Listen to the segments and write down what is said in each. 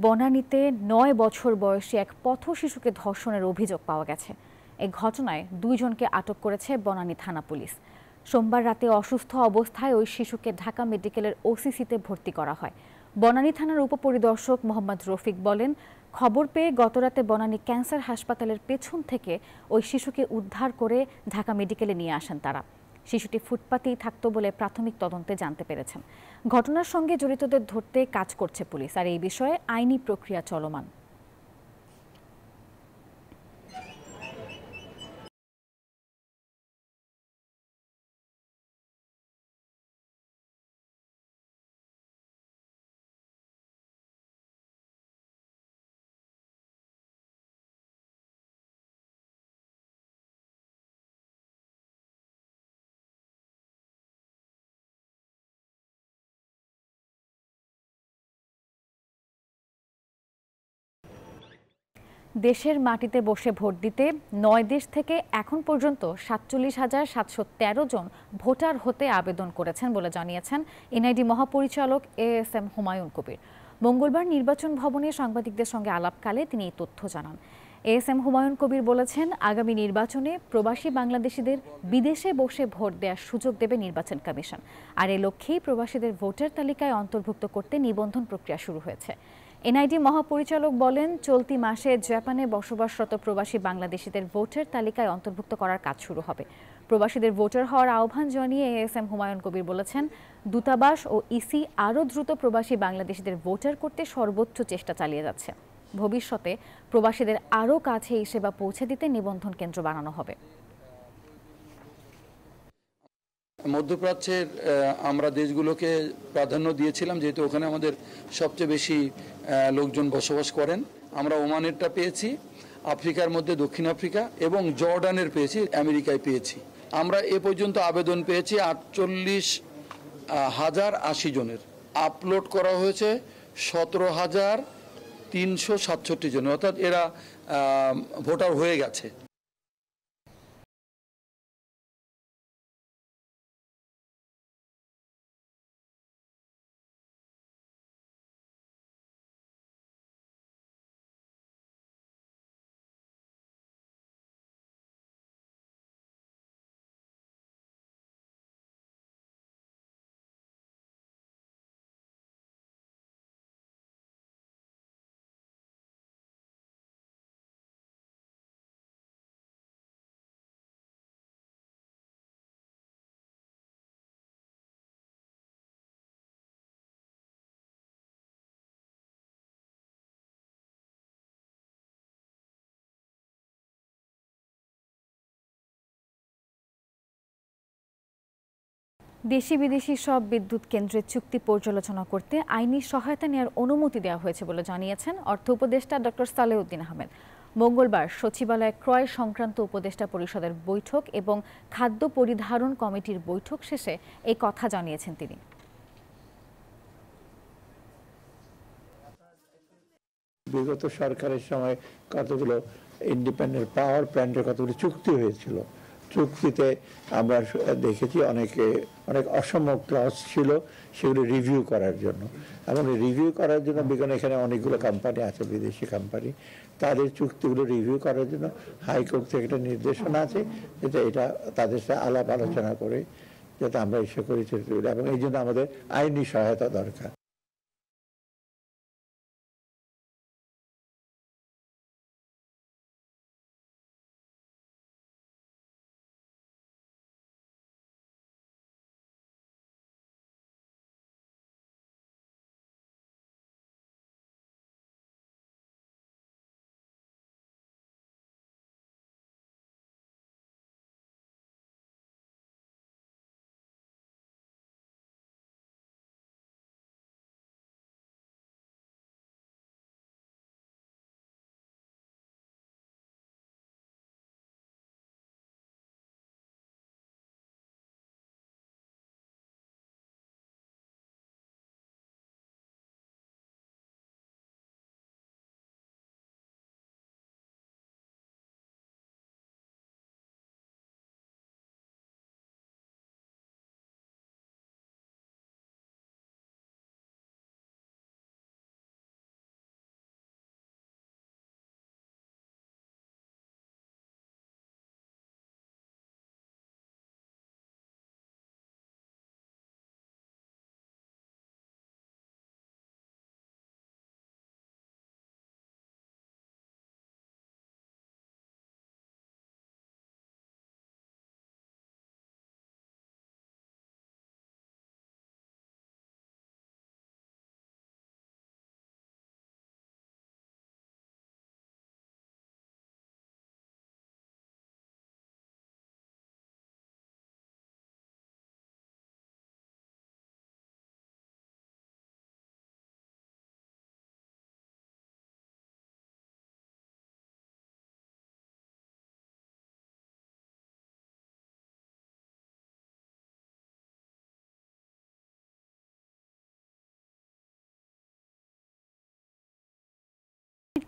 বনানীতে ৯ বছর বয়সী এক পথ শিশুকে ধর্ষণের অভিযোগ পাওয়া গেছে। এই ঘটনায় ২ জনকে আটক করেছে বনানী থানা পুলিশ। সোমবার রাতে অসুস্থ অবস্থায় ওই শিশুকে ঢাকা মেডিকেলের ওসিসিতে ভর্তি করা হয়। বনানী থানার উপপরিদর্শক মোহাম্মদ রফিক বলেন, খবর পেয়ে গতরাতে বনানী ক্যান্সার হাসপাতালের পেছন থেকে ওই শিশুকে উদ্ধার করে ঢাকা মেডিকেলে নিয়ে আসেন তারা। শিশুটি ফুটপাতেই থাকতো বলে প্রাথমিক তদন্তে জানতে পেরেছেন। ঘটনার সঙ্গে জড়িতদের ধরতে কাজ করছে পুলিশ, আর এই বিষয়ে আইনি প্রক্রিয়া চলমান। দেশের মাটিতে বসে ভোট দিতে ৯ দেশ থেকে এখন পর্যন্ত ৪৭,৭১৩ জন ভোটার হতে আবেদন করেছেন বলে জানিয়েছেন এনআইডি মহাপরিচালক এএসএম হুমায়ুন কবির। মঙ্গলবার নির্বাচন ভবনে সাংবাদিকদের সঙ্গে আলাপকালে তিনি এই তথ্য জানান। এএসএম হুমায়ুন কবির বলেছেন, আগামী নির্বাচনে প্রবাসী বাংলাদেশিদের বিদেশে বসে ভোট দেওয়ার সুযোগ দেবে নির্বাচন কমিশন। আর এ লক্ষ্যেই প্রবাসীদের ভোটার তালিকায় অন্তর্ভুক্ত করতে নিবন্ধন প্রক্রিয়া শুরু হয়েছে। এনআইডি মহাপরিচালক বলেন, চলতি মাসে জাপানে বসবাসরত প্রবাসী বাংলাদেশিদের ভোটার তালিকায় অন্তর্ভুক্ত করার কাজ শুরু হবে। প্রবাসীদের ভোটার হওয়ার আহ্বান জানিয়ে এএসএম হুমায়ুন কবির বলেছেন, দূতাবাস ও ইসি আরও দ্রুত প্রবাসী বাংলাদেশিদের ভোটার করতে সর্বোচ্চ চেষ্টা চালিয়ে যাচ্ছে। ভবিষ্যতে প্রবাসীদের আরও কাছে এই সেবা পৌঁছে দিতে নিবন্ধন কেন্দ্র বানানো হবে। মধ্যপ্রাচ্যের আমরা দেশগুলোকে প্রাধান্য দিয়েছিলাম, যেহেতু ওখানে আমাদের সবচেয়ে বেশি লোকজন বসবাস করেন। আমরা ওমানেরটা পেয়েছি, আফ্রিকার মধ্যে দক্ষিণ আফ্রিকা এবং জর্ডানের পেয়েছি, আমেরিকায় পেয়েছি। আমরা এ পর্যন্ত আবেদন পেয়েছি 48,080 জনের। আপলোড করা হয়েছে 17,367 জন, অর্থাৎ এরা ভোটার হয়ে গেছে। দেশি বিদেশি সব বিদ্যুৎ কেন্দ্রের চুক্তি পর্যালোচনা করতে আইনি সহায়তা নেওয়ার অনুমতি দেওয়া হয়েছে বলে জানিয়েছেন অর্থ উপদেষ্টা ডক্টর সালেউদ্দিন আহমেদ। মঙ্গলবার সচিবালয়ে ক্রয় সংক্রান্ত উপদেষ্টা পরিষদের বৈঠক এবং খাদ্য পরিধারণ কমিটির বৈঠক শেষে এই কথা জানিয়েছেন তিনি। বিগত সরকারের সময় কতগুলো ইন্ডিপেন্ডেন্ট পাওয়ার প্ল্যান্টের কতগুলো চুক্তি হয়েছিল। চুক্তিতে আমরা দেখেছি অনেক অসম ক্লজ ছিল, সেগুলো রিভিউ করার জন্য। এবং রিভিউ করার জন্য এখানে অনেকগুলো কোম্পানি আছে, বিদেশি কোম্পানি, তাদের চুক্তিগুলো রিভিউ করার জন্য হাইকোর্ট থেকে একটা নির্দেশনা আছে, যাতে এটা তাদের সাথে আলাপ আলোচনা করে যাতে আমরা এসে করি, এবং এই জন্য আমাদের আইনি সহায়তা দরকার।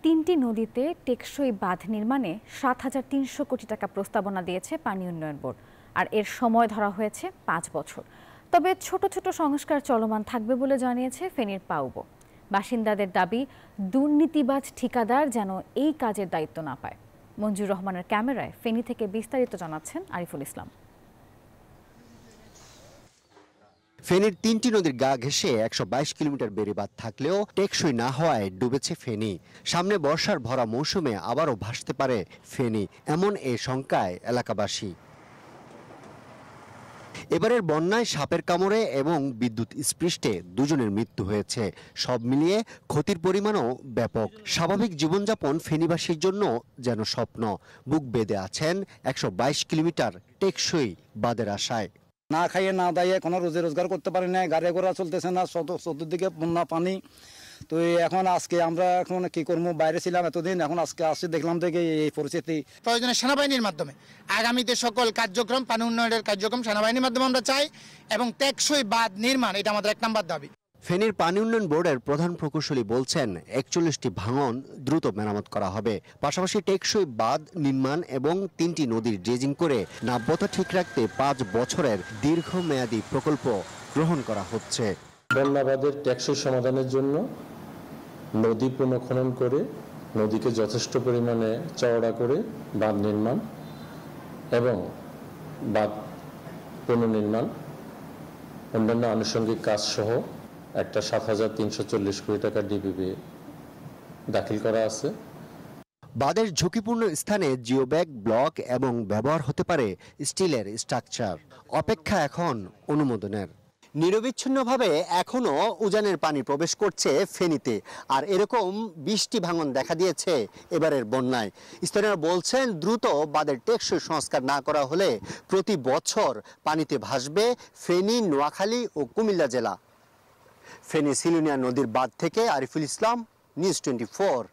3টি নদীতে টেকসই বাঁধ নির্মাণে ৭,৩০০ কোটি টাকা প্রস্তাবনা দিয়েছে পানি উন্নয়ন বোর্ড, আর এর সময় ধরা হয়েছে 5 বছর। তবে ছোট ছোট সংস্কার চলমান থাকবে বলে জানিয়েছে ফেনীর পাউবো। বাসিন্দাদের দাবি, দুর্নীতিবাজ ঠিকাদার যেন এই কাজের দায়িত্ব না পায়। মঞ্জুর রহমানের ক্যামেরায় ফেনী থেকে বিস্তারিত জানাচ্ছেন আরিফুল ইসলাম। ফেনীর 3টি নদীর গা ঘেঁষে 122 কিলোমিটার বেড়িবাঁধ থাকলেও টেকসই না হওয়ায় ডুবেছে ফেনী। সামনে বর্ষার ভরা মৌসুমে আবারও ভাসতে পারে ফেনী, এমন এই শঙ্কায় এলাকাবাসী। এবারের বন্যায় সাপের কামড়ে এবং বিদ্যুৎ স্পৃষ্টে 2 জনের মৃত্যু হয়েছে। সব মিলিয়ে ক্ষতির পরিমাণও ব্যাপক। স্বাভাবিক জীবনযাপন ফেনীবাসীর জন্য যেন স্বপ্ন। বুক বেঁধে আছেন 122 কিলোমিটার টেকসই বাঁধের আশায়। না খাইয়ে না দাইয়ে কোনো রোজি রোজগার করতে পারি না, গাড়ি ঘোড়া চলতেছে না, চতুর্দিকে বন্যা পানি। তো এখন আজকে আমরা এখন কি করবো, বাইরে ছিলাম এতদিন, এখন আজকে আসছি দেখলাম থেকে এই পরিস্থিতি। প্রয়োজনে সেনাবাহিনীর মাধ্যমে আগামীতে সকল কার্যক্রম, পানি উন্নয়নের কার্যক্রম সেনাবাহিনীর মাধ্যমে আমরা চাই, এবং টেকসই বাঁধ নির্মাণ এটা আমাদের 1 নম্বর দাবি। ফেনীর পানি উন্নয়ন বোর্ডের প্রধান প্রকৌশলী বলছেন 41টি ভাঙন দ্রুত মেরামত করা হবে। পাশাপাশি টেকসই বাঁধ নির্মাণ এবং 3টি নদীর ড্রেজিং করে নাব্যতা ঠিক রাখতে 5 বছরের দীর্ঘমেয়াদী প্রকল্প গ্রহণ করা হচ্ছে। বন্যাবাদের টেকসই সমাধানের জন্য নদী পুনঃখনন করে নদীকে যথেষ্ট পরিমাণে চওড়া করে বাঁধ নির্মাণ এবং বাঁধ পুনর্নির্মাণ, অন্যান্য আনুষঙ্গিক কাজ সহ একটা 7,340 কোটি টাকা ডিপিপি দাখিল করা আছে। বাঁধের ঝুঁকিপূর্ণ স্থানে জিওব্যাগ, ব্লক এবং ব্যবহার হতে পারে স্টিলের স্ট্রাকচার। অপেক্ষা এখন অনুমোদনের। নিরবিচ্ছিন্নভাবে এখনো উজানের পানি প্রবেশ করছে ফেনীতে, আর এরকম 20টি ভাঙন দেখা দিয়েছে এবারের বন্যায়। স্থানীয়রা বলছেন, দ্রুত বাঁধের টেকসই সংস্কার না করা হলে প্রতি বছর পানিতে ভাসবে ফেনী, নোয়াখালী ও কুমিল্লা জেলা। ফেনী সিলুনিয়া নদীর বাঁধ থেকে আরিফুল ইসলাম, নিউজ 24।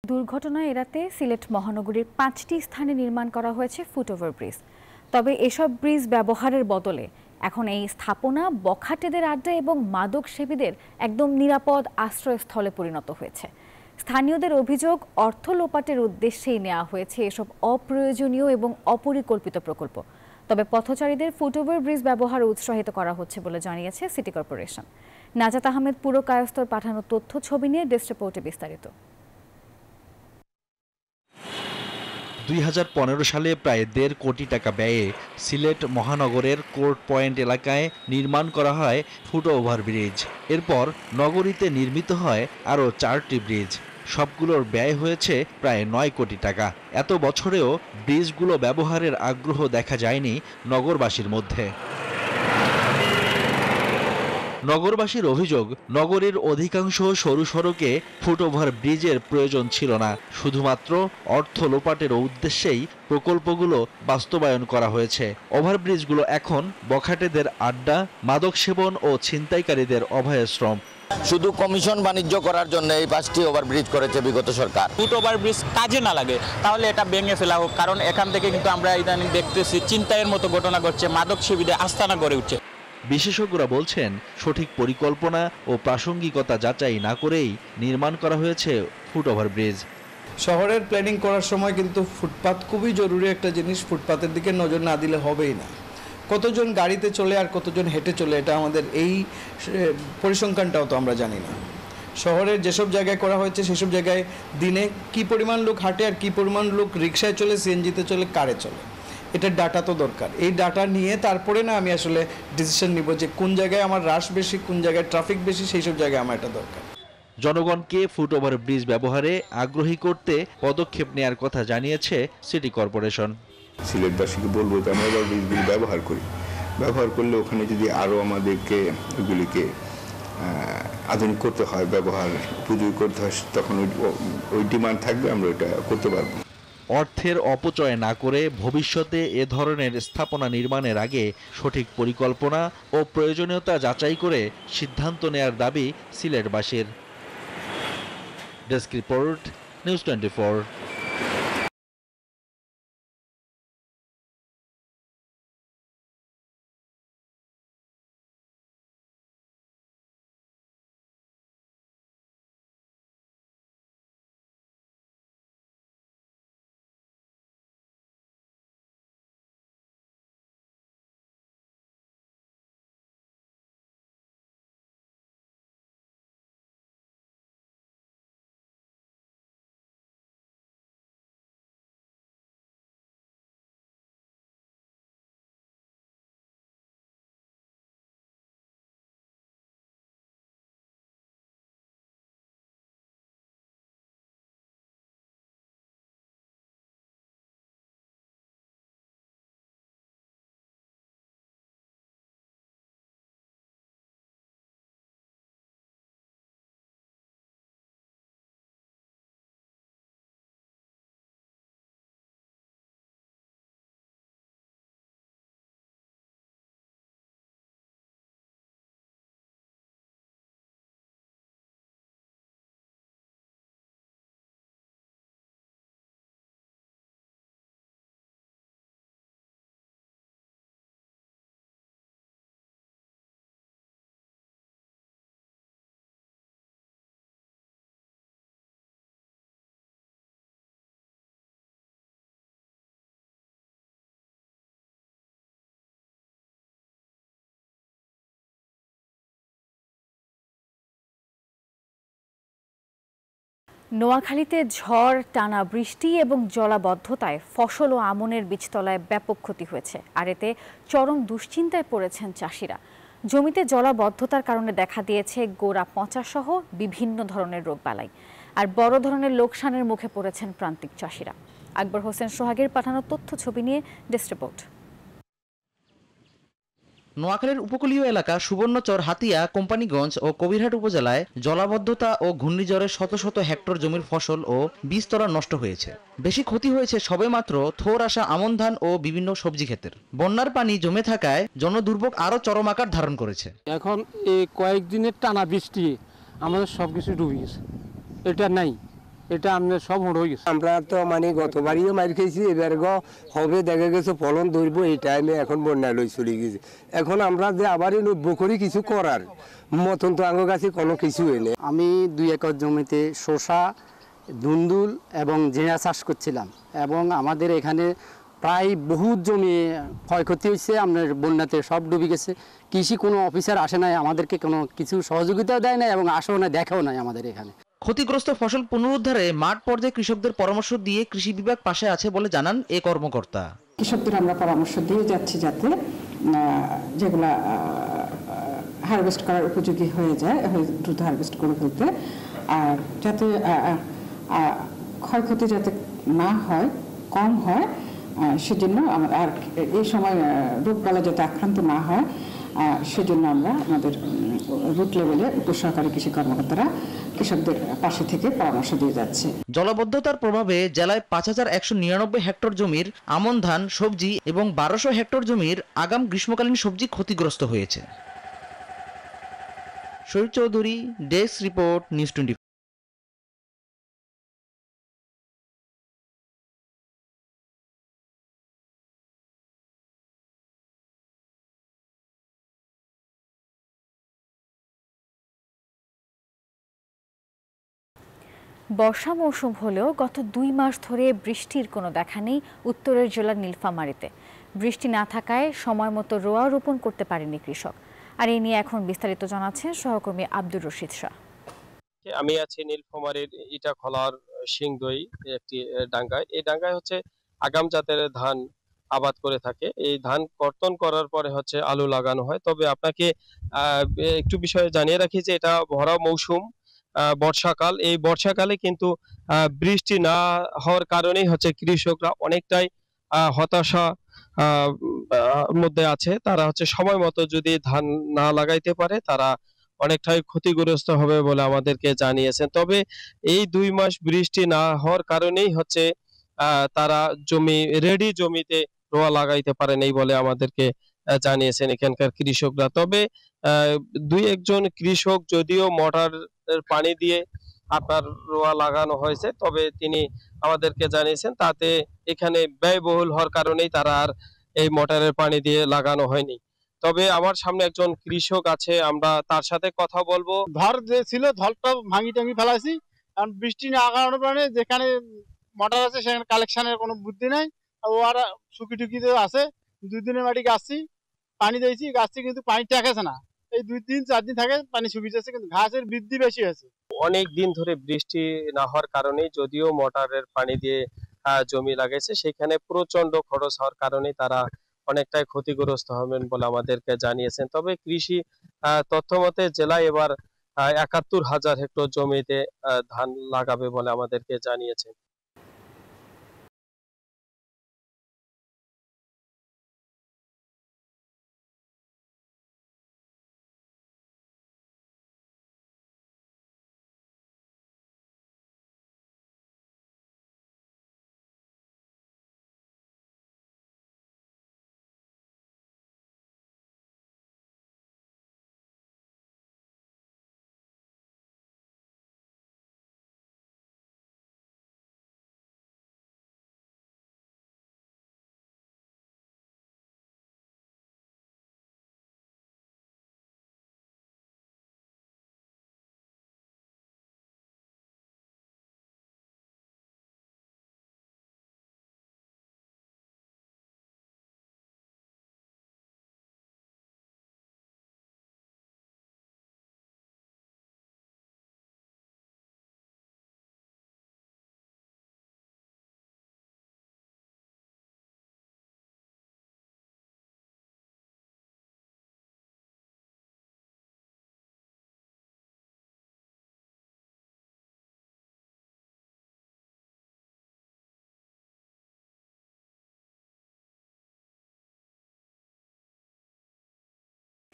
দুর্ঘটনা এড়াতে সিলেট মহানগরীর 5টি স্থানে নির্মাণ করা হয়েছে ফুটওভার ব্রিজ। তবে এসব ব্রিজ ব্যবহারের বদলে এখন এই স্থাপনা বখাটেদের আড্ডা এবং মাদক সেবীদের একদম নিরাপদ আশ্রয়স্থলে পরিণত হয়েছে। স্থানীয়দের অভিযোগ, অর্থ লোপাটের উদ্দেশ্যেই নেওয়া হয়েছে এসব অপ্রয়োজনীয় এবং অপরিকল্পিত প্রকল্প। তবে পথচারীদের ফুটওভার ব্রিজ ব্যবহার উৎসাহিত করা হচ্ছে বলে জানিয়েছে সিটি কর্পোরেশন। নাজাত আহমেদ পুর কায়স্তর পাঠানো তথ্য ছবি নিয়ে ডেস্ক রিপোর্টে বিস্তারিত। 2015 সালে প্রায় 1.5 কোটি টাকা ব্যয়ে সিলেট মহানগরের কোর্ট পয়েন্ট এলাকায় নির্মাণ করা হয় ফুটওভার ব্রিজ। এরপর নগরীতে নির্মিত হয় আরও 4টি ব্রিজ। সবগুলোর ব্যয় হয়েছে প্রায় 9 কোটি টাকা। এত বছরেও ব্রিজগুলো ব্যবহারের আগ্রহ দেখা যায়নি নগরবাসীর মধ্যে। নগরবাসীর অভিযোগ, নগরীর অধিকাংশ সরু সড়কে ফুটওভার ব্রিজের প্রয়োজন ছিল না, শুধুমাত্র অর্থ লোপাটের উদ্দেশ্যেই প্রকল্পগুলো বাস্তবায়ন করা হয়েছে। ওভারব্রিজগুলো এখন বখাটেদের আড্ডা, মাদক সেবন ও ছিনতাইকারীদের অভয়াশ্রম। শুধু কমিশন বাণিজ্য করার জন্য এই 5টি ওভারব্রিজ করেছে বিগত সরকার। ফুট ওভারব্রিজ কাজে না লাগে তাহলে এটা ভেঙে ফেলা হোক, কারণ এখান থেকে কিন্তু আমরা ইদানিং দেখতেছি ছিনতাইয়ের মতো ঘটনা ঘটছে, মাদক সেবীদের আস্তানা গড়ে উঠছে। বিশেষজ্ঞরা বলছেন, সঠিক পরিকল্পনা ও প্রাসঙ্গিকতা যাচাই না করেই নির্মাণ করা হয়েছে ফুটওভার ব্রিজ। শহরের প্ল্যানিং করার সময় কিন্তু ফুটপাত খুবই জরুরি একটা জিনিস। ফুটপাতের দিকে নজর না দিলে হবেই না। কতজন গাড়িতে চলে আর কতজন হেঁটে চলে, এটা আমাদের এই পরিসংখ্যানটাও তো আমরা জানি না। শহরের যেসব জায়গায় করা হয়েছে সেসব জায়গায় দিনে কি পরিমাণ লোক হাঁটে আর কি পরিমাণ লোক রিক্সায় চলে, সিএনজিতে চলে, কারে চলে, এটার ডাটা তো দরকার। এই ডাটা নিয়ে তারপরে না আমি আসলে ডিসিশন নিব যে কোন জায়গায় আমার রাশ বেশি, কোন জায়গায় ট্রাফিক বেশি, সেই সব জায়গায় আমার এটা দরকার। জনগণকে ফুটওভার ব্রিজ ব্যবহারে আগ্রহী করতে পদক্ষেপ নেওয়ার কথা জানিয়েছে সিটি কর্পোরেশন। সিলেটবাসীকে বলবো যে আমরা ব্রিজগুলি ব্যবহার করি, ব্যবহার করলে ওখানে যদি আরও আমাদেরকে ওগুলিকে আধুনিক করতে হয়, ব্যবহার উপযোগী করতে হয়, তখন ওই ডিমান্ড থাকবে, আমরা ওইটা করতে পারবো। অর্থের অপচয় না করে ভবিষ্যতে এ ধরনের স্থাপনা নির্মাণের আগে সঠিক পরিকল্পনা ও প্রয়োজনীয়তা যাচাই করে সিদ্ধান্ত নেয়ার দাবি সিলেটবাসীর। Desk report, news 24। নোয়াখালীতে ঝড়, টানা বৃষ্টি এবং জলাবদ্ধতায় ফসল ও আমনের বীজতলায় ব্যাপক ক্ষতি হয়েছে, আর এতে চরম দুশ্চিন্তায় পড়েছেন চাষিরা। জমিতে জলাবদ্ধতার কারণে দেখা দিয়েছে গোড়া পচা সহ বিভিন্ন ধরনের রোগবালাই, আর বড় ধরনের লোকসানের মুখে পড়েছেন প্রান্তিক চাষিরা। আকবর হোসেন সোহাগের পাঠানো তথ্য ছবি নিয়ে ডেস্ক রিপোর্ট। নোয়াখালীর উপকূলীয় এলাকা সুবর্ণচর, হাতিয়া, কোম্পানিগঞ্জ ও কবিরহাট উপজেলায় জলাবদ্ধতা ও ঘূর্ণিঝড়ে শত শত হেক্টর জমির ফসল ও বীজতলা নষ্ট হয়েছে। বেশি ক্ষতি হয়েছে সবেমাত্র থোর আসা আমন ধান ও বিভিন্ন সবজি ক্ষেতের। বন্যার পানি জমে থাকায় জনদুর্ভোগ আরও চরম আকার ধারণ করেছে। এখন এই কয়েকদিনের টানা বৃষ্টি আমাদের সবকিছু ডুবে গেছে, এটা নাই, এটা আমরা সব হয়ে গেছে। আমরা তো মানে গতবারও মার খেয়েছি, এবার হবে দেখা গেছে ফলন ধরবো, এই টাইমে এখন বন্যা লই চলে গেছে। এখন আমরা যে আবারই নব্য করি কিছু করার মতন তো আঙ্গ কাছে কোনো কিছু এনে। আমি 2 একর জমিতে শসা, ধুন্দুল এবং ঝিঙা চাষ করছিলাম, এবং আমাদের এখানে প্রায় বহু জমি ক্ষয়ক্ষতি হয়েছে। আপনার বন্যাতে সব ডুবে গেছে। কৃষি কোনো অফিসার আসে নাই, আমাদেরকে কোনো কিছু সহযোগিতাও দেয় নাই এবং আসেও না, দেখাও নাই আমাদের এখানে। ক্ষতিগ্রস্ত ফসল পুনরুদ্ধারে মাঠ পর্যায়ে কৃষকদের পরামর্শ দিয়ে কৃষি বিভাগ পাশে আছে বলে জানান এ কর্মকর্তা। কৃষকদের আমরা পরামর্শ দিয়ে যাচ্ছি যাতে যেগুলা হারভেস্ট করার উপযোগী হয়ে যায়, দ্রুত হারভেস্ট করে ফেলতে, আর যাতে ক্ষয়ক্ষতি যাতে না হয়, কম হয়, সেজন্য আর এই সময় রোগবালা যাতে আক্রান্ত না হয়, সেজন্য আমরা আমাদের রুট লেভেলে উপসহকারী কৃষি কর্মকর্তারা কৃষকদের পাশে থেকে পরামর্শ দিয়ে যাচ্ছে। জলাবদ্ধতার প্রভাবে জেলায় 5199 হেক্টর জমির আমন ধান, সবজি এবং 1200 হেক্টর জমির আগাম গ্রীষ্মকালীন সবজি ক্ষতিগ্রস্ত হয়েছে। শরীফ চৌধুরী, ডেস্ক রিপোর্ট, নিউজ 24। বর্ষা মৌসুম হলেও গত 2 মাস ধরে বৃষ্টির কোনো দেখা নেই উত্তরের জেলার নীলফামারীতে। বৃষ্টি না থাকায় সময় মতো রোয়া রোপণ করতে পারেনি কৃষক। আর এই নিয়ে এখন বিস্তারিত জানাচ্ছেন সহকর্মী আব্দুর রশিদ শাহ। আমি আছি নীলফামারীর ইটাখলার সিংদই একটি ডাঙ্গায়। এই ডাঙ্গায় হচ্ছে আগাম জাতের ধান আবাদ করে থাকে। এই ধান কর্তন করার পরে হচ্ছে আলু লাগানো হয়। তবে আপনাকে একটু বিষয়ে জানিয়ে রাখি যে এটা ভরা মৌসুম, বর্ষাকাল। এই বর্ষাকালে কিন্তু বৃষ্টি না হওয়ার কারণেই হচ্ছে কৃষকরা অনেকটাই হতাশা মধ্যে আছে। তারা হচ্ছে সময় মতো যদি ধান না লাগাইতে পারে, তারা অনেকটাই ক্ষতিগ্রস্ত হবে বলে আমাদেরকে জানিয়েছেন। তবে এই 2 মাস বৃষ্টি না হওয়ার কারণেই হচ্ছে তারা রেডি জমিতে রোয়া লাগাইতে পারে নাই বলে আমাদেরকে জানিয়েছেন এখানকার কৃষকরা। তবে 2-1 কৃষক যদিও মোটরের পানি দিয়ে আপনার রোয়া লাগানো হয়েছে, তবে তিনি আমাদেরকে জানিয়েছেন তাতে এখানে ব্যয়বহুল হওয়ার কারণেই তারা আর এই মোটরের পানি দিয়ে লাগানো হয়নি। তবে আমার সামনে একজন কৃষক আছে, আমরা তার সাথে কথা বলবো। ধর যে ছিল ধলটা ভাঙি টাঙি ফেলাইছি, কারণ বৃষ্টি না আগানোর কারণে যেখানে মোটর আছে সেখানে কালেকশনের কোনো বুদ্ধি নাই। আর শুকি টুকিতে আছে, 2 দিনের মাটি গাছছি, পানি দিয়েছি গাছছি, কিন্তু পানি টেকেছে না। এই 2-3-4 দিন থাকে পানি শুকিয়ে যাচ্ছে, কিন্তু ঘাসের বৃদ্ধি বেশি হয়েছে। অনেক দিন ধরে বৃষ্টি না হওয়ার কারণে যদিও মোটরের পানি দিয়ে জমি লাগাইছে, সেখানে প্রচন্ড খরচ হওয়ার কারণে তারা অনেকটাই ক্ষতিগ্রস্ত হবেন বলে আমাদেরকে জানিয়েছেন। তবে কৃষি তথ্য মতে জেলায় এবার ৭১,০০০ হেক্টর জমিতে ধান লাগাবে বলে আমাদেরকে জানিয়েছেন।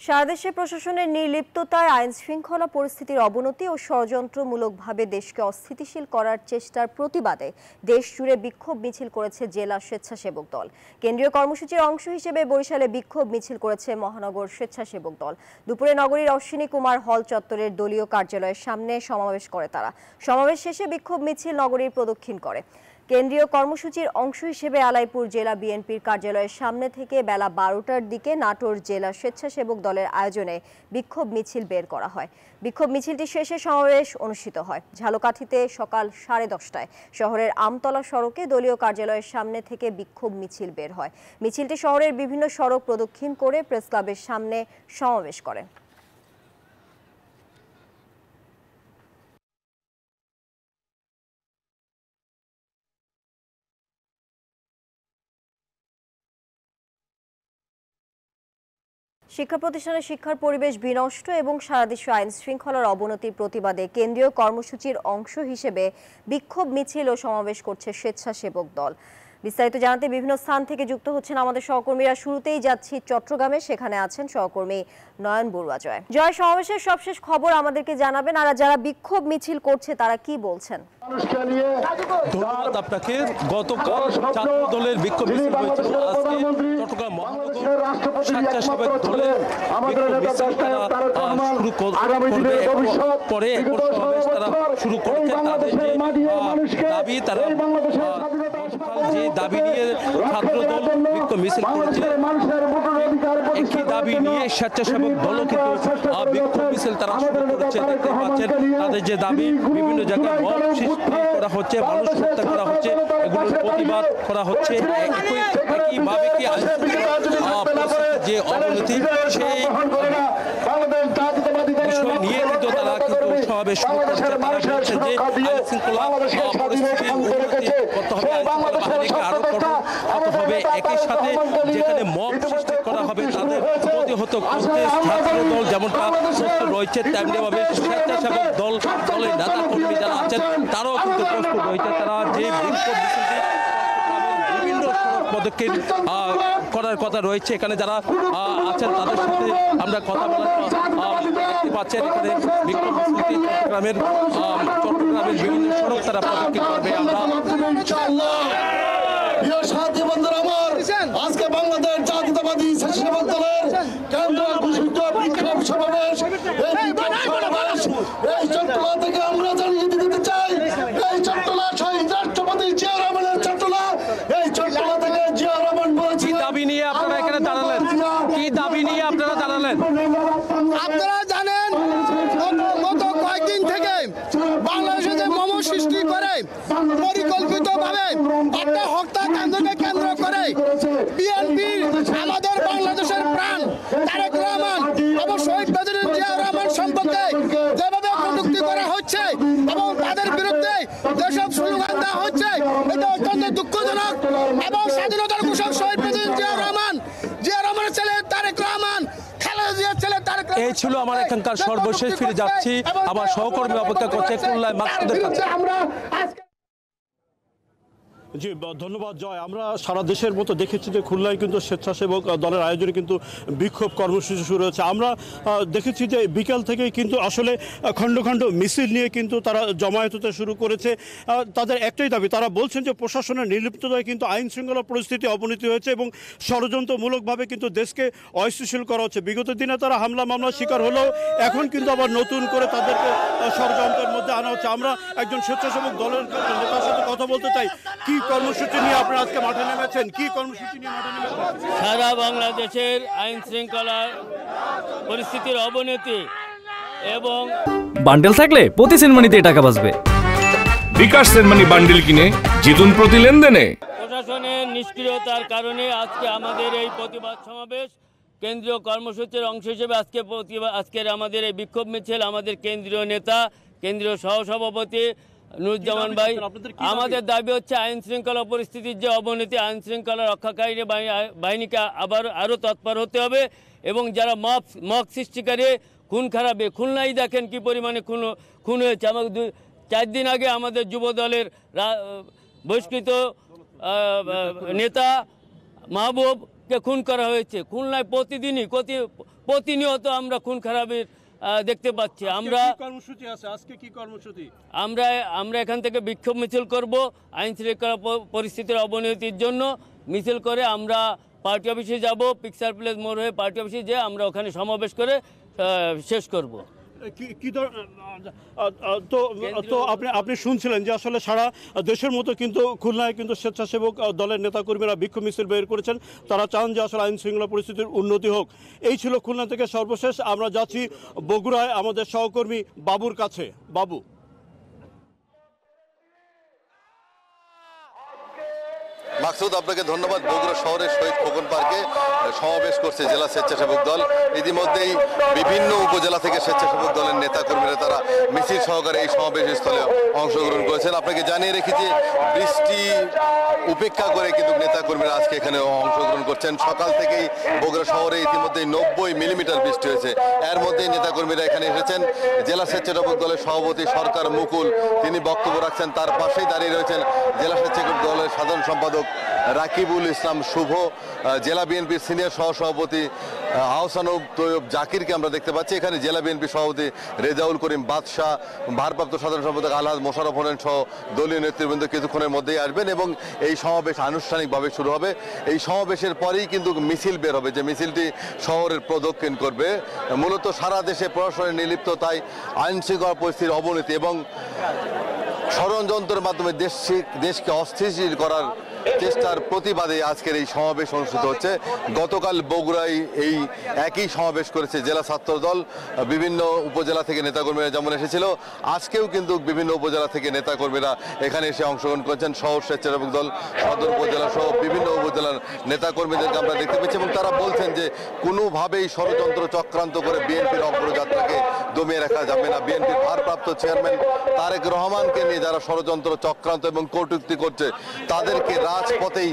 সারা দেশে প্রশাসনের নির্লিপ্ততায় আইন শৃঙ্খলা পরিস্থিতির অবনতি ও ষড়যন্ত্রমূলকভাবে দেশকে অস্থিতিশীল করার চেষ্টার প্রতিবাদে দেশ জুড়ে বিক্ষোভ মিছিল করেছে জেলা স্বেচ্ছাসেবক দল। কেন্দ্রীয় কর্মসূচির অংশ হিসেবে বরিশালে বিক্ষোভ মিছিল করেছে মহানগর স্বেচ্ছাসেবক দল। দুপুরে নগরীর অশ্বিনী কুমার হল চত্বরের দলীয় কার্যালয়ের সামনে সমাবেশ করে তারা। সমাবেশ শেষে বিক্ষোভ মিছিল নগরীর প্রদক্ষিণ করে। কেন্দ্রীয় কর্মসূচির অংশ হিসেবে আলাইপুর জেলা বিএনপির কার্যালয়ের সামনে থেকে বেলা 12টার দিকে নাটোর জেলা স্বেচ্ছাসেবক দলের আয়োজনে বিক্ষোভ মিছিল বের করা হয়। বিক্ষোভ মিছিলটি শেষে সমাবেশ অনুষ্ঠিত হয়। ঝালকাঠিতে সকাল 10:30টায় শহরের আমতলা সড়কে দলীয় কার্যালয়ের সামনে থেকে বিক্ষোভ মিছিল বের হয়। মিছিলটি শহরের বিভিন্ন সড়ক প্রদক্ষিণ করে প্রেস ক্লাবের সামনে সমাবেশ করে। শিক্ষা প্রতিষ্ঠানে শিক্ষার পরিবেশ বিনষ্ট এবং সারা দেশে আইন শৃঙ্খলার অবনতির প্রতিবাদে কেন্দ্রীয় কর্মসূচির অংশ হিসেবে বিক্ষোভ মিছিল ও সমাবেশ করছে স্বেচ্ছাসেবক দল। বিস্তারিত জানাতে বিভিন্ন স্থান থেকে যুক্ত হচ্ছেন আমাদের সহকর্মীরা। শুরুতেই যাচ্ছি চট্টগ্রামে, সেখানে আছেন সহকর্মী নয়ন বড়ুয়া। জয়, সমাবেশের সবশেষ খবর আমাদেরকে জানাবেন, আর যারা বিক্ষোভ মিছিল করছে তারা কি বলছেন? ধন্যবাদ আপনাকে। গতকাল ছাত্র দলের বিক্ষোভ মিছিল হয়েছিল, আজকে চট্টগ্রাম মহানগর স্বেচ্ছাসেবক দলের বিক্ষোভ মিছিল তারা শুরু করবে। পরে সমাবেশ তারা শুরু করেছে। তাদের যে দাবি, তারা যে দাবি নিয়ে ছাত্র দল বিক্ষোভ মিছিল করেছে, একই দাবি নিয়ে স্বেচ্ছাসেবক দলও কিন্তু বিক্ষোভ মিছিল তারা শুরু করেছে। দেখতে পাচ্ছেন তাদের যে দাবি, বিভিন্ন জায়গায় মব সৃষ্টি করা হচ্ছে, মানুষ হত্যা করা হচ্ছে, এগুলোর প্রতিবাদ করা হচ্ছে। একইভাবে কি যে অবনতি, সেই বিষয় নিয়ে কিন্তু তারা কিন্তু সমাবেশ শুরু করেছে। তারা বলছে যে আইন শৃঙ্খলা পরিস্থিতির উন্নতি করতে হবে, আইন শৃঙ্খলা বাহিনীকে আরো কঠোর হতে হবে। একই সাথে যেখানে মব সৃষ্টি করা হবে তাদের প্রতিহত করতে ছাত্র দল যেমনটা প্রস্তুত রয়েছে, তেমনিভাবে স্বেচ্ছাসেবক দলের নেতা কর্মী যারা আছেন তারাও কিন্তু প্রস্তুত রয়েছে। তারা যে বিক্ষোভ মিছিলটি বিভিন্ন সড়ক পদক্ষেপ করার কথা রয়েছে। এখানে যারা আছেন তাদের সাথে আমরা কথা বলার দেখতে পাচ্ছেন। এখানে বিক্ষোভ মিছিলটি চট্টগ্রামের বিভিন্ন সড়ক তারা প্রদক্ষিণ করবে। আমরা আজকে বাংলাদেশ জাতীয়তাবাদী স্বেচ্ছাসেবক দলের কেন্দ্র ঘোষিত বিক্ষোভ সমাবেশ, এই চট্টলা থেকে আমরা জানিয়ে দিতে চাই, এই চট্টলা শহীদ রাষ্ট্রপতি জিয়া রহমানের চট্টলা। এই চট্টলা থেকে জিয়া রহমান বলেছি দাবি নিয়ে আপনারা এখানে দাঁড়ালেন, কি দাবি নিয়ে আপনারা দাঁড়ালেন? আপনারা জানেন গত কয়েকদিন থেকে বাংলাদেশে যে মম সৃষ্টি করে পরিকল্পিতভাবে একটা হত্যাকাণ্ডকে কেন্দ্র করে বিএনপি আমাদের বাংলাদেশের প্রাণ তারেক রহমান এবং শহীদ প্রেসিডেন্ট জিয়া রহমান সম্পর্কে যেভাবে কটূক্তি করা হচ্ছে এবং তাদের বিরুদ্ধে যেসব স্লোগান দেওয়া হচ্ছে, এটা অত্যন্ত দুঃখজনক। এবং স্বাধীনতার ঘোষক শহীদ প্রেসিডেন্ট জিয়া রহমানের ছেলে তারেক রহমান, এই ছিল আমার এখানকার সর্বশেষ। ফিরে যাচ্ছি, আমার সহকর্মী অপেক্ষা করছে খুলনায় মাকসুদের কাছে। জি ধন্যবাদ জয়। আমরা সারা দেশের মতো দেখেছি যে খুলনায় কিন্তু স্বেচ্ছাসেবক দলের আয়োজনে কিন্তু বিক্ষোভ কর্মসূচি শুরু হয়েছে। আমরা দেখেছি যে বিকাল থেকেই কিন্তু আসলে খণ্ড খণ্ড মিছিল নিয়ে কিন্তু তারা জমায়েত হতে শুরু করেছে। তাদের একটাই দাবি, তারা বলছেন যে প্রশাসনের নির্লিপ্ততায় কিন্তু আইন শৃঙ্খলা পরিস্থিতি অবনতি হয়েছে এবং ষড়যন্ত্রমূলকভাবে কিন্তু দেশকে অস্থিতিশীল করা হচ্ছে। বিগত দিনে তারা হামলা মামলার শিকার হলেও এখন কিন্তু আবার নতুন করে তাদেরকে ষড়যন্ত্রের মধ্যে আনা হচ্ছে। আমরা একজন স্বেচ্ছাসেবক দলের নেতার সাথে কথা বলতে চাই। কি কর্মসূচি নিয়ে আপনারা আজকে মাঠে নেমেছেন? কি কর্মসূচি নিয়ে মাঠে নেমেছেন? সারা বাংলাদেশের আইন শৃঙ্খলার পরিস্থিতির অবনতি এবং বান্ডেল থাকলে প্রতি সেনমানিতে টাকা বাঁচবে। বিকাশ সেনমানি বান্ডেল কিনে জিতুন প্রতি লেনদেনে। প্রশাসনের নিষ্ক্রিয়তার কারণে আজকে আমাদের এই প্রতিবাদ সমাবেশ কেন্দ্রীয় কর্মসূচির অংশ হিসেবে আজকের আমাদের এই বিক্ষোভ মিছিল আমাদের কেন্দ্রীয় নেতা, কেন্দ্রীয় সহসভাপতি নুরুজ্জামান ভাই, আমাদের দাবি হচ্ছে আইন শৃঙ্খলা পরিস্থিতির যে অবনতি, আইন শৃঙ্খলা রক্ষাকারী বাহিনীকে আরও তৎপর হতে হবে এবং যারা মক সৃষ্টিকারী খুন খারাপে, খুলনায় দেখেন কি পরিমাণে খুন হয়েছে। আমাকে 4 দিন আগে আমাদের যুব দলের বহিষ্কৃত নেতা মাহবুবকে খুন করা হয়েছে। খুলনায় প্রতিনিয়ত আমরা খুন খারাপের দেখতে পাচ্ছি। আমরা এখান থেকে বিক্ষোভ মিছিল করব আইন শৃঙ্খলা পরিস্থিতির অবনতির জন্য। মিছিল করে আমরা পার্টি অফিসে যাব, পিকচার প্লেস মোড় হয়ে পার্টি অফিসে যেয়ে আমরা ওখানে সমাবেশ করে শেষ করব। তো আপনি শুনছিলেন যে আসলে সারা দেশের মতো কিন্তু খুলনায় কিন্তু স্বেচ্ছাসেবক দলের নেতাকর্মীরা বিক্ষোভ মিছিল বের করেছেন। তারা চান যে আসলে আইন শৃঙ্খলা পরিস্থিতির উন্নতি হোক। এই ছিল খুলনা থেকে সর্বশেষ। আমরা যাচ্ছি বগুড়ায় আমাদের সহকর্মী বাবুর কাছে। বাবু, মাকসুদ, আপনাকে ধন্যবাদ। বগুড়া শহরের শহীদ খোকন পার্কে সমাবেশ করছে জেলা স্বেচ্ছাসেবক দল। ইতিমধ্যেই বিভিন্ন উপজেলা থেকে স্বেচ্ছাসেবক দলের নেতাকর্মীরা তারা মিছিল সহকারে এই সমাবেশ স্থলে অংশগ্রহণ করেছেন। আপনাকে জানিয়ে রেখেছি বৃষ্টি উপেক্ষা করে কিন্তু নেতাকর্মীরা আজকে এখানে অংশগ্রহণ করছেন। সকাল থেকেই বগুড়া শহরে ইতিমধ্যেই 90 মিলিমিটার বৃষ্টি হয়েছে। এর মধ্যেই নেতাকর্মীরা এখানে এসেছেন। জেলা স্বেচ্ছাসেবক দলের সভাপতি সরকার মুকুল তিনি বক্তব্য রাখছেন। তার পাশেই দাঁড়িয়ে রয়েছেন জেলা স্বেচ্ছাসেবক দলের সাধারণ সম্পাদক রাকিবুল ইসলাম শুভ, জেলা বিএনপির সিনিয়র সহসভাপতি আহসানুব তৈয়ব জাকিরকে আমরা দেখতে পাচ্ছি। এখানে জেলা বিএনপি সভাপতি রেজাউল করিম বাদশাহ, ভারপ্রাপ্ত সাধারণ সম্পাদক আলহাজ মোশাররফ হোসেন সহ দলীয় নেতৃবৃন্দ কিছুক্ষণের মধ্যেই আসবেন এবং এই সমাবেশ আনুষ্ঠানিকভাবে শুরু হবে। এই সমাবেশের পরেই কিন্তু মিছিল বের হবে, যে মিছিলটি শহরের প্রদক্ষিণ করবে। মূলত সারা দেশে প্রশাসনের নির্লিপ্ততায় আইন শৃঙ্খলা পরিস্থিতির অবনতি এবং ষড়যন্ত্রের মাধ্যমে দেশকে অস্থিতিশীল করার চেষ্টার প্রতিবাদে আজকের এই সমাবেশ অনুষ্ঠিত হচ্ছে। গতকাল বগুড়ায় এই একই সমাবেশ করেছে জেলা ছাত্র দল। বিভিন্ন উপজেলা থেকে নেতাকর্মীরা যেমন এসেছিল, আজকেও কিন্তু বিভিন্ন উপজেলা থেকে নেতাকর্মীরা এখানে এসে অংশগ্রহণ করেছেন। শহর স্বেচ্ছাসেবক দল সদর উপজেলা সহ বিভিন্ন উপজেলার নেতাকর্মীদেরকে আমরা দেখতে পেয়েছি এবং তারা বলছেন যে কোনোভাবেই ষড়যন্ত্র চক্রান্ত করে বিএনপির অগ্রযাত্রাকে দমিয়ে রাখা যাবে না। বিএনপির ভারপ্রাপ্ত চেয়ারম্যান তারেক রহমানকে নিয়ে যারা ষড়যন্ত্র চক্রান্ত এবং কটূক্তি করছে তাদেরকে রাজপথেই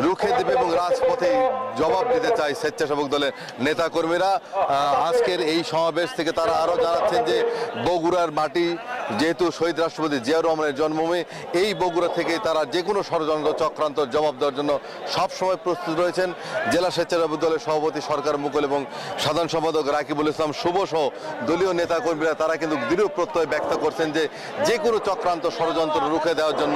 রুখে দেবে এবং রাজপথেই জবাব দিতে চায় স্বেচ্ছাসেবক দলের নেতাকর্মীরা। আজকের এই সমাবেশ থেকে তারা আরও জানাচ্ছেন যে বগুড়ার মাটি যেহেতু শহীদ রাষ্ট্রপতি জিয়াউর রহমানের জন্মভূমি, এই বগুড়া থেকেই তারা যে কোনো ষড়যন্ত্র চক্রান্ত জবাব দেওয়ার জন্য সবসময় প্রস্তুত রয়েছেন। জেলা স্বেচ্ছাসেবক দলের সভাপতি সরকার মুকুল এবং সাধারণ সম্পাদক রাকিবুল ইসলাম শুভ সহ দলীয় নেতাকর্মীরা তারা কিন্তু দৃঢ় প্রত্যয় ব্যক্ত করছেন যে কোনো চক্রান্ত ষড়যন্ত্র রুখে দেওয়ার জন্য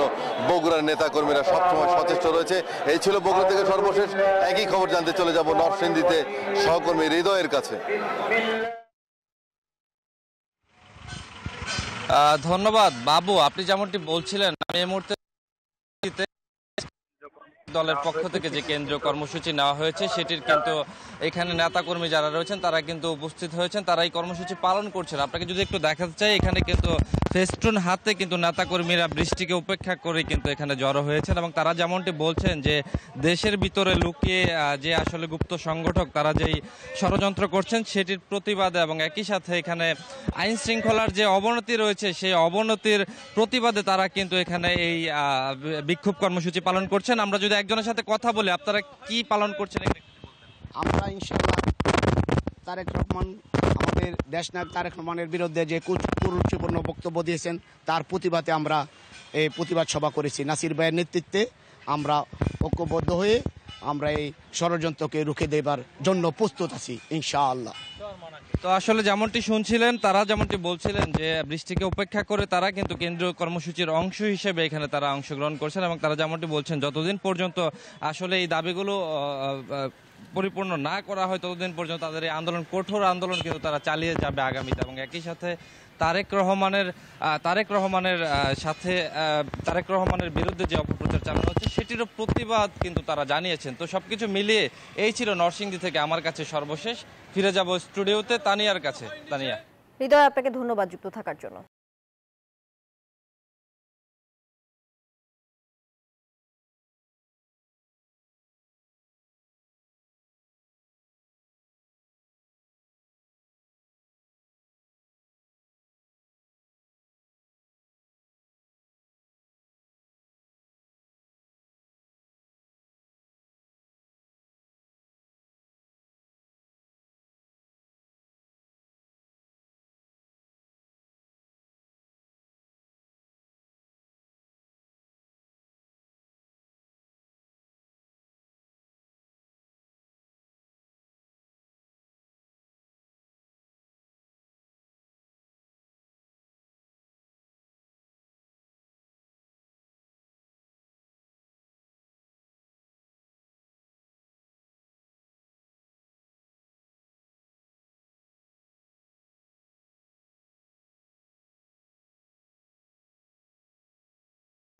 বগুড়ার নেতাকর্মীরা সবসময় সচেষ্ট রয়েছে। এই ছিল বগুড়া থেকে সর্বশেষ। একই খবর জানতে চলে যাব নরসিংদীতে সহকর্মী হৃদয়ের কাছে। ধন্যবাদ বাবু। আপনি যেমনটি বলছিলেন, আমি এই মুহূর্তে দলের পক্ষ থেকে যে কেন্দ্রীয় কর্মসূচি নেওয়া হয়েছে সেটির কিন্তু এখানে নেতাকর্মী যারা রয়েছেন তারা কিন্তু উপস্থিত হয়েছেন, তারা এই কর্মসূচি পালন করছেন। আপনাকে যদি একটু দেখাতে চাই, এখানে কিন্তু ফেস্টুন হাতে কিন্তু নেতাকর্মীরা বৃষ্টিকে উপেক্ষা করে কিন্তু এখানে জড়ো হয়েছেন এবং তারা যেমনটি বলছেন যে দেশের ভিতরে লুকিয়ে যে আসলে গুপ্ত সংগঠক তারা যেই ষড়যন্ত্র করছেন সেটির প্রতিবাদে এবং একই সাথে এখানে আইন শৃঙ্খলার যে অবনতি রয়েছে সেই অবনতির প্রতিবাদে তারা কিন্তু এখানে এই বিক্ষোভ কর্মসূচি পালন করছেন। আমরা যদি একজনের সাথে কথা বলি, আপনারা কি পালন করছেন? আমরা ইনশাআল্লাহ তারেক রহমান, আমাদের দেশনায়ক তারেক রহমানের বিরুদ্ধে যে কুরুচিপূর্ণ বক্তব্য দিয়েছেন তার প্রতিবাদে আমরা এই প্রতিবাদ সভা করেছি। নাসির ভাইয়ের নেতৃত্বে আমরা ঐক্যবদ্ধ হয়ে আমরা এই ষড়যন্ত্রকে রুখে দেবার জন্য প্রস্তুত আছি ইনশাআল্লাহ। তো আসলে যেমনটি শুনছিলেন, তারা যেমনটি বলছিলেন যে বৃষ্টিকে উপেক্ষা করে তারা কিন্তু কেন্দ্রীয় কর্মসূচির অংশ হিসেবে এখানে তারা অংশগ্রহণ করছেন এবং তারা যেমনটি বলছেন যতদিন পর্যন্ত আসলে এই দাবিগুলো পরিপূর্ণ না করা হয় ততদিন পর্যন্ত তাদের এই আন্দোলন, কঠোর আন্দোলন কিন্তু তারা চালিয়ে যাবে আগামীতে। এবং একই সাথে তারেক রহমানের বিরুদ্ধে যে অপপ্রচার চালানো হচ্ছে সেটিরও প্রতিবাদ কিন্তু তারা জানিয়েছেন। তো সবকিছু মিলিয়ে এই ছিল নরসিংদী থেকে আমার কাছে সর্বশেষ। ফিরে যাব স্টুডিওতে তানিয়ার কাছে। তানিয়া। হৃদয়, আপনাকে ধন্যবাদ যুক্ত থাকার জন্য।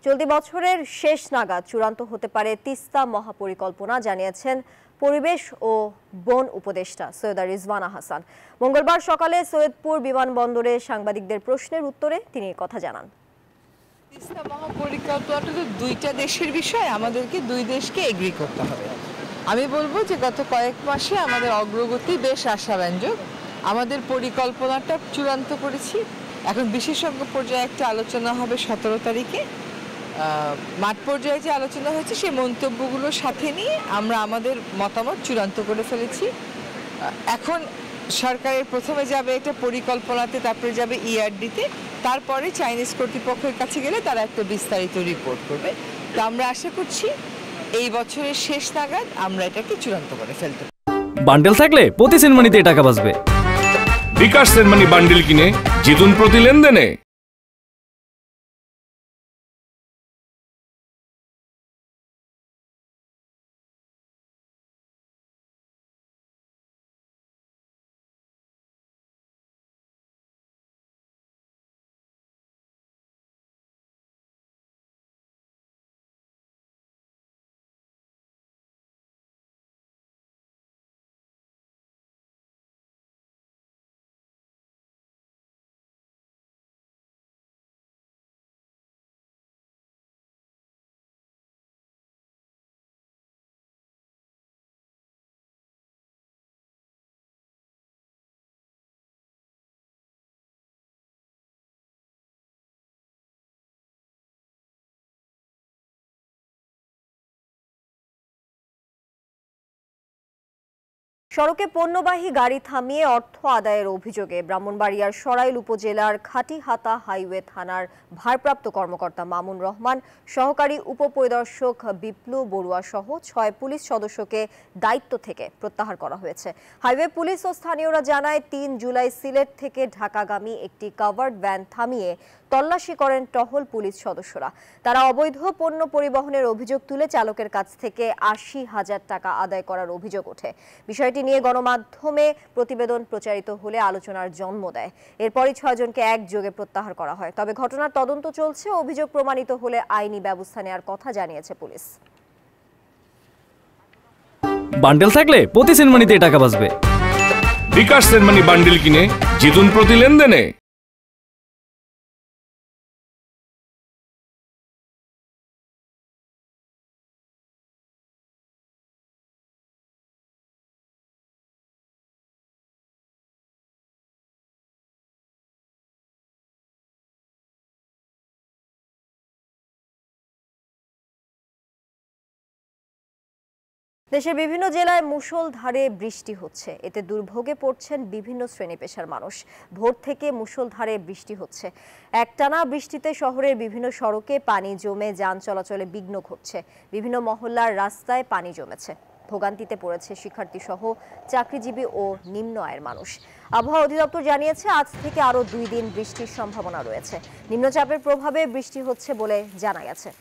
চলতি বছরের শেষ নাগাদ চূড়ান্ত হতে পারে তিস্তা মহাপরিকল্পনা, জানিয়েছেন পরিবেশ ও বন উপদেষ্টা সৈয়দা রিজওয়ানা হাসান। মঙ্গলবার সকালে সৈয়দপুর বিমানবন্দরে সাংবাদিকদের প্রশ্নের উত্তরে তিনি কথা জানান। তিস্তা মহাপরিকল্পনাটা তো দুইটা দেশের বিষয়, আমাদেরকে দুই দেশকে এগ্রি করতে হবে। আমি বলবো যে গত কয়েক মাসে আমাদের অগ্রগতি বেশ আশাব্যঞ্জক। আমাদের পরিকল্পনাটা চূড়ান্ত করেছি, এখন বিশেষজ্ঞ পর্যায়ে একটা আলোচনা হবে 17 তারিখে। মাঠ পর্যায়ে যে আলোচনা হয়েছে সেই মন্তব্যগুলোর সাথে নিয়ে আমরা আমাদের মতামত চূড়ান্ত করে ফেলেছি। এখন সরকারের প্রথমে যাবে এটা পরিকল্পনাতে, তারপরে যাবে ইআরডিতে, তারপরে চাইনিজ কর্তৃপক্ষের কাছে গেলে তারা একটা বিস্তারিত রিপোর্ট করবে। তো আমরা আশা করছি এই বছরের শেষ নাগাদ আমরা এটাকে চূড়ান্ত করে ফেলতে পারি। বান্ডেল থাকলে প্রতি সেনমানিতে টাকা বাঁচবে। বিকাশ সেনমানি বান্ডেল কিনে জিতুন প্রতি লেনদেনে। সড়কে পণ্যবাহী গাড়ি থামিয়ে অর্থ আদায়ের অভিযোগে ব্রাহ্মণবাড়িয়ার সরাইল উপজেলার খাটিহাতা হাইওয়ে থানার ভারপ্রাপ্ত কর্মকর্তা মামুন রহমান, সহকারী উপপরিদর্শক বিপ্লু বড়ুয়া সহ 6 পুলিশ সদস্যকে দায়িত্ব থেকে প্রত্যাহার করা হয়েছে। হাইওয়ে পুলিশ ও স্থানীয়রা জানায় 3 জুলাই সিলেট থেকে ঢাকাগামী একটি কাভার্ড ভ্যান থামিয়ে তল্লাশি করেন টহল পুলিশ সদস্যরা। তারা অবৈধ পণ্য পরিবহনের অভিযোগ তুলে চালকের কাছ থেকে 80,000 টাকা আদায় করার অভিযোগ ওঠে। বিষয়টি নিয়ে গণমাধ্যমে প্রতিবেদন প্রচারিত হলে আলোচনার জন্ম দেয়। এরপরই 6 জনকে একযোগে প্রত্যাহার করা হয়। তবে ঘটনার তদন্ত চলছে। অভিযোগ প্রমাণিত হলে আইনি ব্যবস্থা নেওয়ার কথা জানিয়েছে পুলিশ। বান্ডেল থাকলে প্রতি সেনমানিতে টাকা বাঁচবে। বিকাশ সেনমানি বান্ডেল কিনে জিতুন প্রতি লেনদেনে। দেশের বিভিন্ন জেলায় মুষলধারে বৃষ্টি হচ্ছে। এতে দুর্ভোগে পড়ছেন বিভিন্ন শ্রেণী পেশার মানুষ। ভোর থেকে মুষলধারে বৃষ্টি হচ্ছে। একটানা বৃষ্টিতে শহরের বিভিন্ন সড়কে পানি জমে যান চলাচলে বিঘ্ন ঘটছে। বিভিন্ন মহল্লার রাস্তায় পানি জমেছে। ভোগান্তিতে পড়েছে শিক্ষার্থী সহ চাকরিজীবী ও নিম্ন আয়ের মানুষ। আবহাওয়া অধিদপ্তর জানিয়েছে আজ থেকে আরও 2 দিন বৃষ্টির সম্ভাবনা রয়েছে। নিম্নচাপের প্রভাবে বৃষ্টি হচ্ছে বলে জানা গেছে।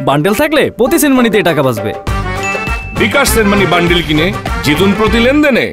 বান্ডেল থাকলে প্রতি সেনমানিতে টাকা বাঁচবে। বিকাশ সেনমানি বান্ডেল কিনে জিতুন প্রতি লেনদেনে।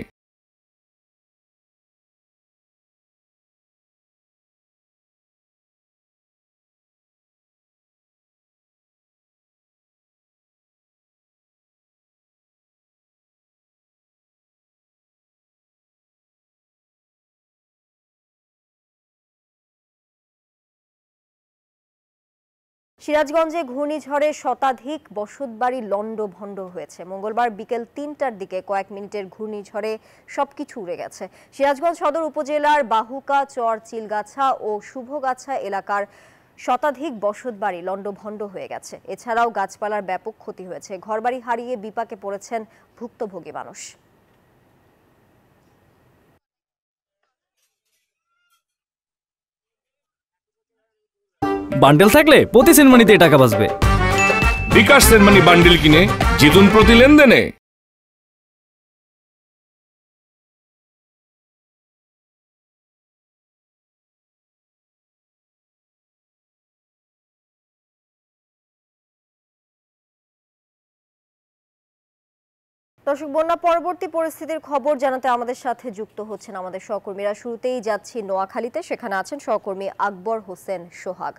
সিরাজগঞ্জে ঘূর্ণিঝড়ে শতাধিক বসতবাড়ি লন্ডভন্ড হয়েছে। মঙ্গলবার বিকেল 3টার দিকে কয়েক মিনিটের ঘূর্ণিঝড়ে সবকিছু উড়ে গেছে। সিরাজগঞ্জ সদর উপজেলার বাহুকা, চর, চিলগাছা ও শুভগাছা এলাকার শতাধিক বসতবাড়ি লন্ডভন্ড হয়ে গেছে। এছাড়াও গাছপালার ব্যাপক ক্ষতি হয়েছে। ঘরবাড়ি হারিয়ে বিপাকে পড়েছেন ভুক্তভোগী মানুষ। বান্ডেল থাকলে প্রতি সেনমানিতে টাকা বাঁচবে। বিকাশ সেনমানি বান্ডেল কিনে জিতুন প্রতি লেনদেনে। দর্শক, বন্যা পরবর্তী পরিস্থিতির খবর জানাতে আমাদের সাথে যুক্ত হচ্ছেন আমাদের সহকর্মীরা। শুরুতেই যাচ্ছি নোয়াখালীতে, সেখানে আছেন সহকর্মী আকবর হোসেন সোহাগ।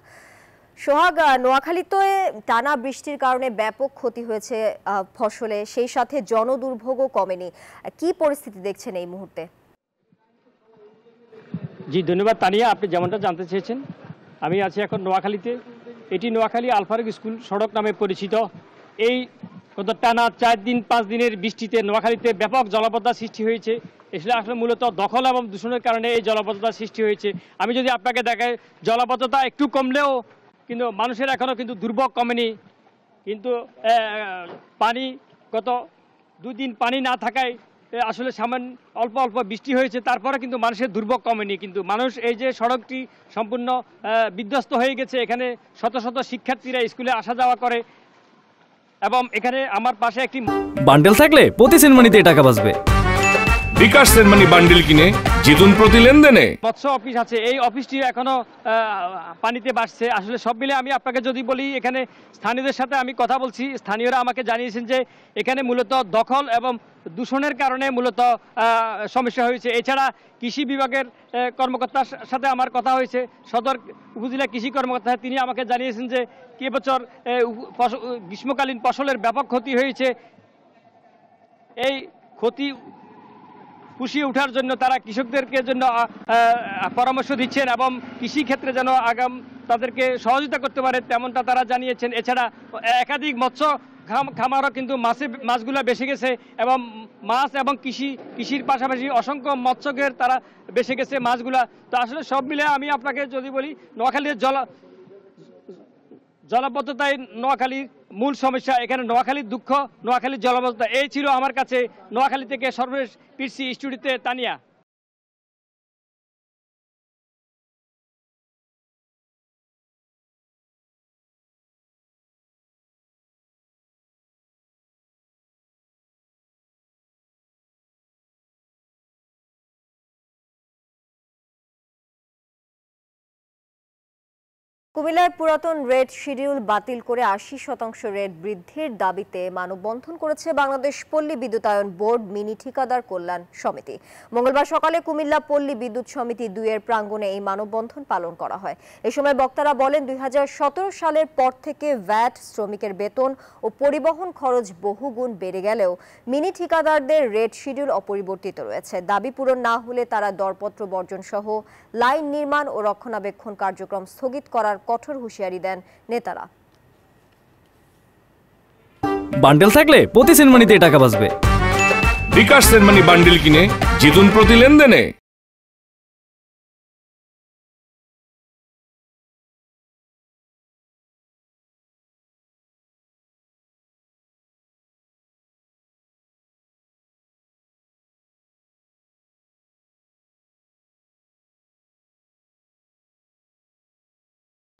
সোহাগ, নোয়াখালীতে টানা বৃষ্টির কারণে ব্যাপক ক্ষতি হয়েছে ফসলে, সেই সাথে জনদুর্ভোগও কমেনি। কি পরিস্থিতি দেখছেন এই মুহূর্তে? জি ধন্যবাদ তানিয়া, আপনি যেমনটা জানতে চেয়েছেন। আমি আছি এখন নোয়াখালীতে। এটি নোয়াখালী আলফারুক স্কুল সড়ক নামে পরিচিত। এই গত টানা 4 দিন 5 দিনের বৃষ্টিতে নোয়াখালীতে ব্যাপক জলাবদ্ধতা সৃষ্টি হয়েছে। আসলে মূলত দখল এবং দূষণের কারণে এই জলাবদ্ধতা সৃষ্টি হয়েছে। আমি যদি আপনাকে দেখাই, জলাবদ্ধতা একটু কমলেও কিন্তু মানুষের এখনও কিন্তু দুর্ভোগ কমেনি। কিন্তু পানি গত 2 দিন পানি না থাকায় আসলে সামান্য অল্প অল্প বৃষ্টি হয়েছে, তারপরে কিন্তু মানুষের দুর্ভোগ কমেনি। কিন্তু মানুষ এই যে সড়কটি সম্পূর্ণ বিধ্বস্ত হয়ে গেছে, এখানে শত শত শিক্ষার্থীরা স্কুলে আসা যাওয়া করে এবং এখানে আমার পাশে একটি বান্ডেল থাকলে প্রতি সেনমানিতে টাকা বাঁচবে। বিকাশ সেনমানি বান্ডেল কিনে জিতুন প্রতি লেনদেনে। মৎস্য অফিস আছে, এই অফিসটি এখনো পানিতে ভাসছে। আসলে সব মিলে আমি আপনাকে যদি বলি, এখানে স্থানীয়দের সাথে আমি কথা বলছি, স্থানীয়রা আমাকে জানিয়েছেন যে এখানে মূলত দখল এবং দূষণের কারণে মূলত সমস্যা হয়েছে। এছাড়া কৃষি বিভাগের কর্মকর্তার সাথে আমার কথা হয়েছে, সদর উপজেলা কৃষি কর্মকর্তা, তিনি আমাকে জানিয়েছেন যে এবছর গ্রীষ্মকালীন ফসলের ব্যাপক ক্ষতি হয়েছে। এই ক্ষতি পুষিয়ে ওঠার জন্য তারা কৃষকদেরকে জন্য পরামর্শ দিচ্ছেন এবং কৃষি ক্ষেত্রে যেন তাদেরকে সহযোগিতা করতে পারে তেমনটা তারা জানিয়েছেন। এছাড়া একাধিক মৎস্য খামারও কিন্তু মাছগুলো বেশি গেছে এবং মাছ এবং কৃষির পাশাপাশি অসংখ্য মৎস্যকের তারা বেশি গেছে মাছগুলা। তো আসলে সব মিলে আমি আপনাকে যদি বলি, নোয়াখালীর জলাবদ্ধতায় নোয়াখালীর মূল সমস্যা, এখানে নোয়াখালীর দুঃখ, নোয়াখালীর জলাবদ্ধতা। এই ছিল আমার কাছে নোয়াখালী থেকে সর্বশেষ পিসি স্টুডিওতে তানিয়া। কুমিল্লায় পুরাতন রেড শিডিউল বাতিল করে ৮০% রেট বৃদ্ধির দাবিতে মানববন্ধন করেছে বাংলাদেশ পল্লী বিদ্যুতায়ন বোর্ড মিনি ঠিকাদার কল্যাণ সমিতি। মঙ্গলবার সকালে কুমিল্লা পল্লী বিদ্যুৎ সমিতি ২ এর প্রাঙ্গণে এই মানববন্ধন পালন করা হয়। এ সময় বক্তারা বলেন, ২০১৭ সালের পর থেকে ভ্যাট, শ্রমিকের বেতন ও পরিবহন খরচ বহুগুণ বেড়ে গেলেও মিনি ঠিকাদারদের রেট শিডিউল অপরিবর্তিত রয়েছে। দাবি পূরণ না হলে তারা দরপত্র বর্জন সহ লাইন নির্মাণ ও রক্ষণাবেক্ষণ কার্যক্রম স্থগিত করার কঠোর হুঁশিয়ারি দেন নেতারা। বান্ডেল থাকলে প্রতি সেনমানিতে টাকা বাঁচবে। বিকাশ সেনমানি বান্ডেল কিনে জিতুন প্রতি লেনদেনে।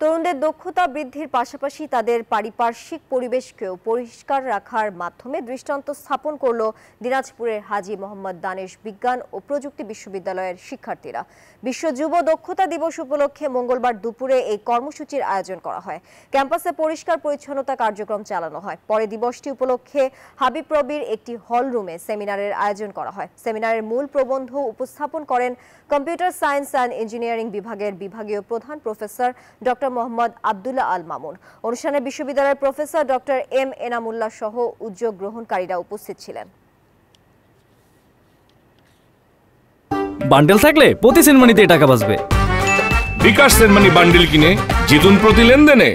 তরুণদের দক্ষতা বৃদ্ধির পাশাপাশি তাদের পারিপার্শ্বিক পরিবেশকেও পরিষ্কার রাখার মাধ্যমে দৃষ্টান্ত স্থাপন করল দিনাজপুরের হাজী মোহাম্মদ দানেশ বিজ্ঞান ও প্রযুক্তি বিশ্ববিদ্যালয়ের শিক্ষার্থীরা। বিশ্ব যুব দক্ষতা দিবস উপলক্ষে মঙ্গলবার দুপুরে এই কর্মসূচির আয়োজন করা হয়। ক্যাম্পাসে পরিষ্কার পরিচ্ছন্নতা কার্যক্রম চালানো হয়। পরে দিবসটি উপলক্ষে হাবিব রবির একটি হল রুমে সেমিনারের আয়োজন করা হয়। সেমিনারের মূল প্রবন্ধ উপস্থাপন করেন কম্পিউটার সায়েন্স অ্যান্ড ইঞ্জিনিয়ারিং বিভাগের বিভাগীয় প্রধান প্রফেসর ডক্টর মোহাম্মদ আব্দুল্লাহ আল মামুন। অনুষ্ঠানে বিশ্ববিদ্যালয়ের প্রফেসর ডক্টর এম এনামুল্লাহ সহ উদ্যোগ গ্রহণকারীরা উপস্থিত ছিলেন। বান্ডেল থাকলে প্রতি সেনমানিতে টাকা বাঁচবে। বিকাশ সেনমানি বান্ডেল কিনে জিতুন প্রতি লেনদেনে।